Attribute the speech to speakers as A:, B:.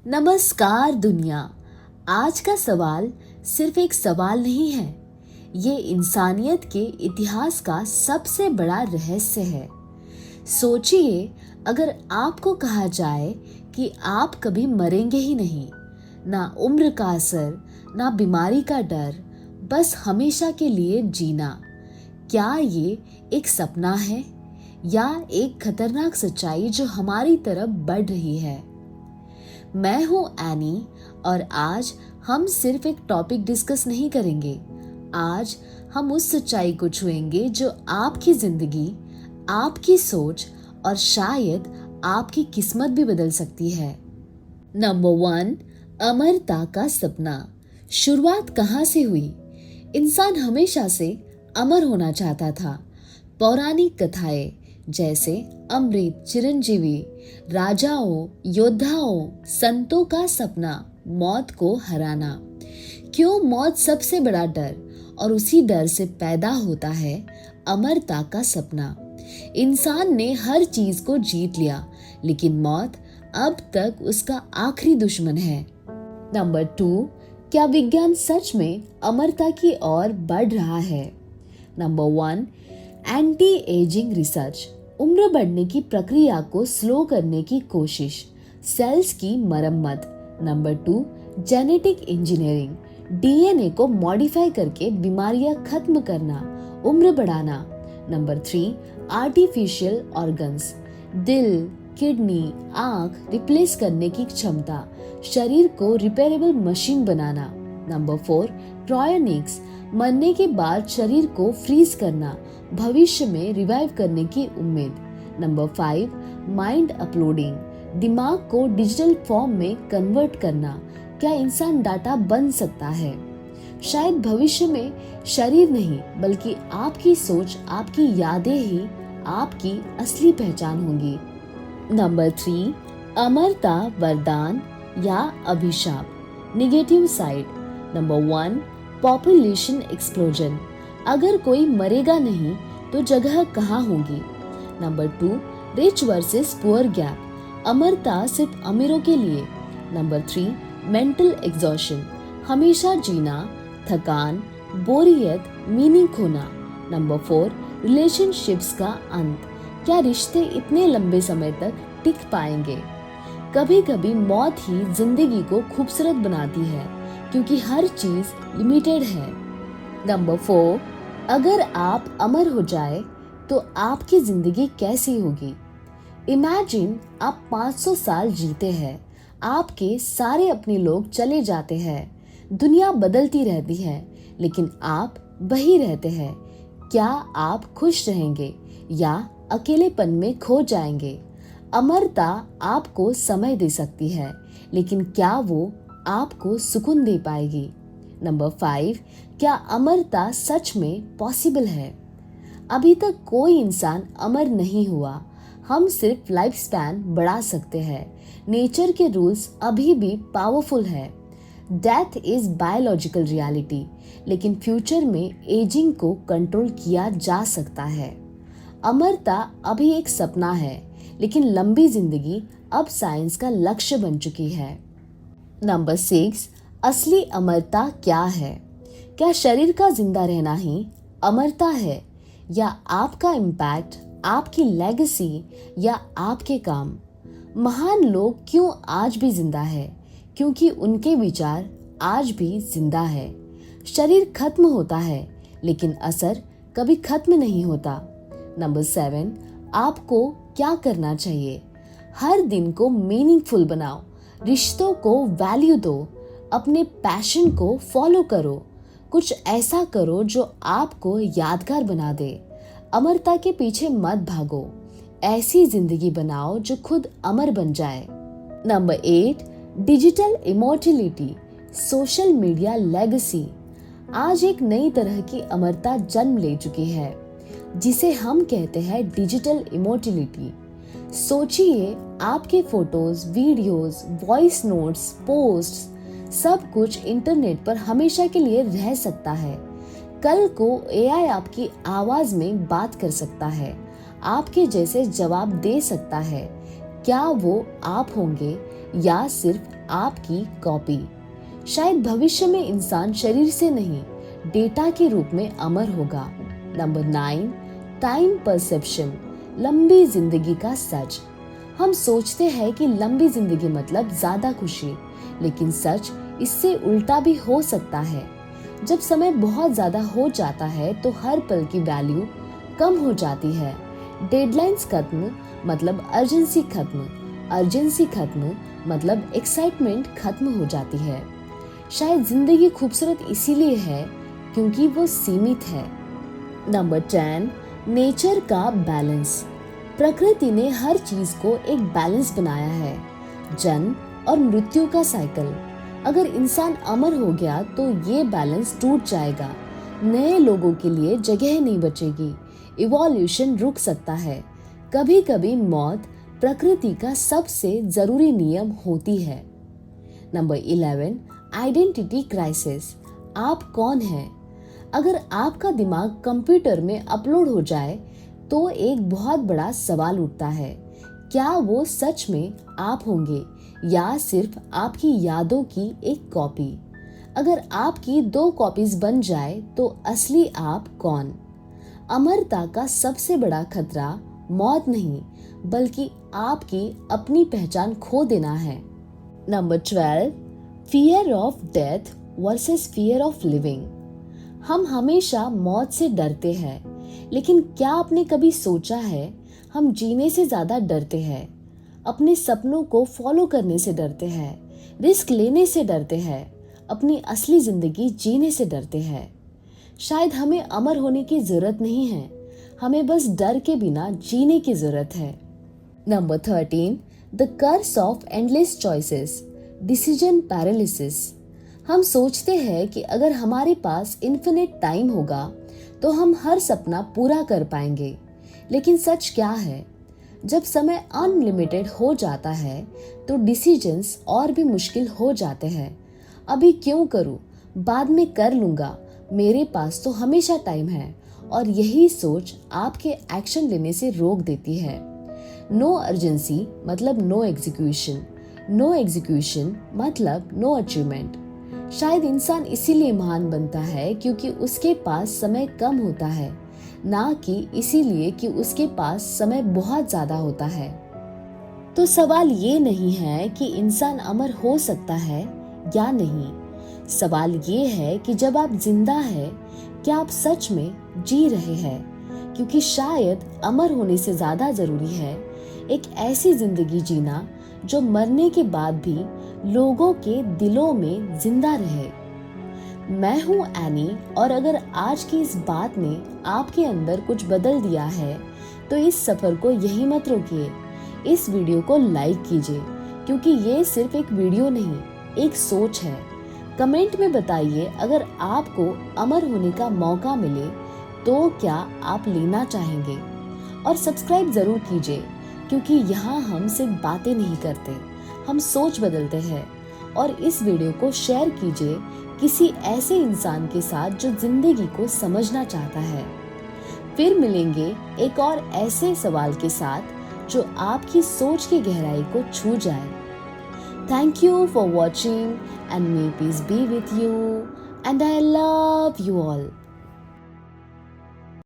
A: नमस्कार दुनिया। आज का सवाल सिर्फ एक सवाल नहीं है, ये इंसानियत के इतिहास का सबसे बड़ा रहस्य है। सोचिए, अगर आपको कहा जाए कि आप कभी मरेंगे ही नहीं, ना उम्र का असर, ना बीमारी का डर, बस हमेशा के लिए जीना, क्या ये एक सपना है या एक खतरनाक सच्चाई जो हमारी तरफ बढ़ रही है? मैं हूं एनी और आज हम सिर्फ एक टॉपिक डिस्कस नहीं करेंगे। आज हम उस सच्चाई को छुएंगे जो आपकी जिंदगी, आपकी सोच और शायद आपकी किस्मत भी बदल सकती है। नंबर 1, अमरता का सपना। शुरुआत कहाँ से हुई? इंसान हमेशा से अमर होना चाहता था। पौराणिक कथाएं जैसे अमृत, चिरंजीवी, राजाओं, योद्धाओं, संतों का सपना मौत को हराना। क्यों मौत सबसे बड़ा डर, और उसी डर से पैदा होता है अमरता का सपना। इंसान ने हर चीज को जीत लिया, लेकिन मौत अब तक उसका आखिरी दुश्मन है। नंबर 2, क्या विज्ञान सच में अमरता की ओर बढ़ रहा है? Number 1, anti ageing research. उम्र बढ़ने की प्रक्रिया को स्लो करने की कोशिश, सेल्स की मरम्मत। Number 2, genetic engineering. डीएनए को मॉडिफाई करके बीमारियां खत्म करना, उम्र बढ़ाना। Number 3, artificial organs. दिल, किडनी, आंख रिप्लेस करने की क्षमता, शरीर को रिपेयरेबल मशीन बनाना। Number 4, cryonics. मरने के बाद शरीर को फ्रीज करना, भविष्य में रिवाइव करने की उम्मीद। Number 5, mind uploading. दिमाग को डिजिटल फॉर्म में कन्वर्ट करना। क्या इंसान डाटा बन सकता है? शायद भविष्य में शरीर नहीं, बल्कि आपकी सोच, आपकी यादें ही आपकी असली पहचान होंगी। नंबर 3, अमरता वरदान या अभिशाप, negative side. Number 1, population explosion. अगर कोई मरेगा नहीं तो जगह कहाँ होगी? Number 2, rich versus poor gap. अमरता सिर्फ अमीरों के लिए। Number 3, mental exhaustion. हमेशा जीना, थकान, बोरियत, मीनिंग खोना। नंबर 4, रिलेशनशिप्स का अंत। क्या रिश्ते इतने लंबे समय तक टिक पाएंगे? कभी कभी मौत ही जिंदगी को खूबसूरत बनाती है, क्योंकि हर चीज लिमिटेड है। नंबर 4, अगर आप अमर हो जाए तो आपकी जिंदगी कैसी होगी? इमेजिन आप 500 साल जीते हैं, आपके सारे अपने लोग चले जाते हैं, दुनिया बदलती रहती है, लेकिन आप वही रहते हैं। क्या आप खुश रहेंगे या अकेलेपन में खो जाएंगे? अमरता आपको समय दे सकती है, लेकिन क्या वो आपको सुकून दे पाएगी? नंबर 5, क्या अमरता सच में पॉसिबल है? अभी तक कोई इंसान अमर नहीं हुआ। हम सिर्फ लाइफ स्पैन बढ़ा सकते हैं। नेचर के रूल्स अभी भी पावरफुल है। डेथ इज बायोलॉजिकल रियलिटी, लेकिन फ्यूचर में एजिंग को कंट्रोल किया जा सकता है। अमरता अभी एक सपना है, लेकिन लंबी जिंदगी अब साइंस का लक्ष्य बन चुकी है। नंबर 6, असली अमरता क्या है? क्या शरीर का जिंदा रहना ही अमरता है, या आपका इम्पैक्ट, आपकी लेगेसी, या आपके काम? महान लोग क्यों आज भी जिंदा है? क्योंकि उनके विचार आज भी जिंदा है। शरीर खत्म होता है, लेकिन असर कभी खत्म नहीं होता। नंबर 7, आपको क्या करना चाहिए? हर दिन को मीनिंगफुल बनाओ, रिश्तों को वैल्यू दो, अपने पैशन को फॉलो करो, कुछ ऐसा करो जो आपको यादगार बना दे। अमरता के पीछे मत भागो, ऐसी जिंदगी बनाओ जो खुद अमर बन जाए। Number 8, digital immortality, social media legacy. आज एक नई तरह की अमरता जन्म ले चुकी है, जिसे हम कहते हैं डिजिटल इमोर्टलिटी। सोचिए, आपके photos, videos, voice notes, posts, सब कुछ इंटरनेट पर हमेशा के लिए रह सकता है। कल को एआई आपकी आवाज में बात कर सकता है, आपके जैसे जवाब दे सकता है। क्या वो आप होंगे या सिर्फ आपकी कॉपी? शायद भविष्य में इंसान शरीर से नहीं, डेटा के रूप में अमर होगा। नंबर 9, टाइम परसेप्शन, लंबी जिंदगी का सच। हम सोचते हैं कि लंबी जिंदगी मतलब ज्यादा खुशी, लेकिन सच इससे उल्टा भी हो सकता है। जब समय बहुत ज्यादा हो जाता है तो हर पल की वैल्यू कम हो जाती है। डेडलाइंस खत्म मतलब अर्जेंसी खत्म, अर्जेंसी खत्म मतलब एक्साइटमेंट खत्म हो जाती है। शायद जिंदगी खूबसूरत इसीलिए है क्योंकि वो सीमित है। नंबर 10, नेचर का बैलेंस। प्रकृति ने हर चीज को एक बैलेंस बनाया है, जन्म और मृत्यु का साइकिल। अगर इंसान अमर हो गया तो ये बैलेंस टूट जाएगा, नए लोगों के लिए जगह नहीं बचेगी, इवोल्यूशन रुक सकता है। कभी कभी मौत प्रकृति का सबसे जरूरी नियम होती है। Number 11, identity crisis. आप कौन हैं? अगर आपका दिमाग कंप्यूटर में अपलोड हो जाए तो एक बहुत बड़ा सवाल उठता है, क्या वो सच में आप होंगे या सिर्फ आपकी यादों की एक कॉपी? अगर आपकी 2 कॉपीज बन जाए तो असली आप कौन? अमरता का सबसे बड़ा खतरा मौत नहीं, बल्कि आपकी अपनी पहचान खो देना है। Number 12, fear of death versus fear of living. हम हमेशा मौत से डरते हैं, लेकिन क्या आपने कभी सोचा है हम जीने से ज्यादा डरते हैं? अपने सपनों को फॉलो करने से डरते हैं, रिस्क लेने से डरते हैं, अपनी असली जिंदगी जीने से डरते हैं। शायद हमें अमर होने की जरूरत नहीं है, हमें बस डर के बिना जीने की जरूरत है। Number 13, the curse of endless choices, decision paralysis. हम सोचते हैं कि अगर हमारे पास इन्फिनिट टाइम होगा तो हम हर सपना पूरा कर पाएंगे, लेकिन सच क्या है? जब समय अनलिमिटेड हो जाता है तो डिसीजंस और भी मुश्किल हो जाते हैं। अभी क्यों करूं, बाद में कर लूंगा, मेरे पास तो हमेशा टाइम है, और यही सोच आपके एक्शन लेने से रोक देती है। नो अर्जेंसी मतलब नो एग्जीक्यूशन, नो एग्जीक्यूशन मतलब नो अचीवमेंट। शायद इंसान इसीलिए महान बनता है क्योंकि उसके पास समय कम होता है, ना कि इसीलिए कि उसके पास समय बहुत ज्यादा होता है। तो सवाल ये नहीं है कि इंसान अमर हो सकता है या नहीं, सवाल ये है कि जब आप जिंदा हैं, क्या आप सच में जी रहे हैं? क्योंकि शायद अमर होने से ज्यादा जरूरी है एक ऐसी जिंदगी जीना जो मरने के बाद भी लोगों के दिलों में जिंदा रहे। मैं हूं एनी, और अगर आज की इस बात ने आपके अंदर कुछ बदल दिया है तो इस सफर को यहीं मत रोकिए। इस वीडियो को लाइक कीजिए, क्योंकि ये सिर्फ एक वीडियो नहीं, एक सोच है। कमेंट में बताइए, अगर आपको अमर होने का मौका मिले तो क्या आप लेना चाहेंगे? और सब्सक्राइब जरूर कीजिए, क्योंकि यहाँ हम सिर्फ बातें नहीं करते, हम सोच बदलते हैं। और इस वीडियो को शेयर कीजिए किसी ऐसे इंसान के साथ जो जिंदगी को समझना चाहता है। फिर मिलेंगे एक और ऐसे सवाल के साथ जो आपकी सोच की गहराई को छू जाए। Thank you for watching, and may peace be with you, and I love you all.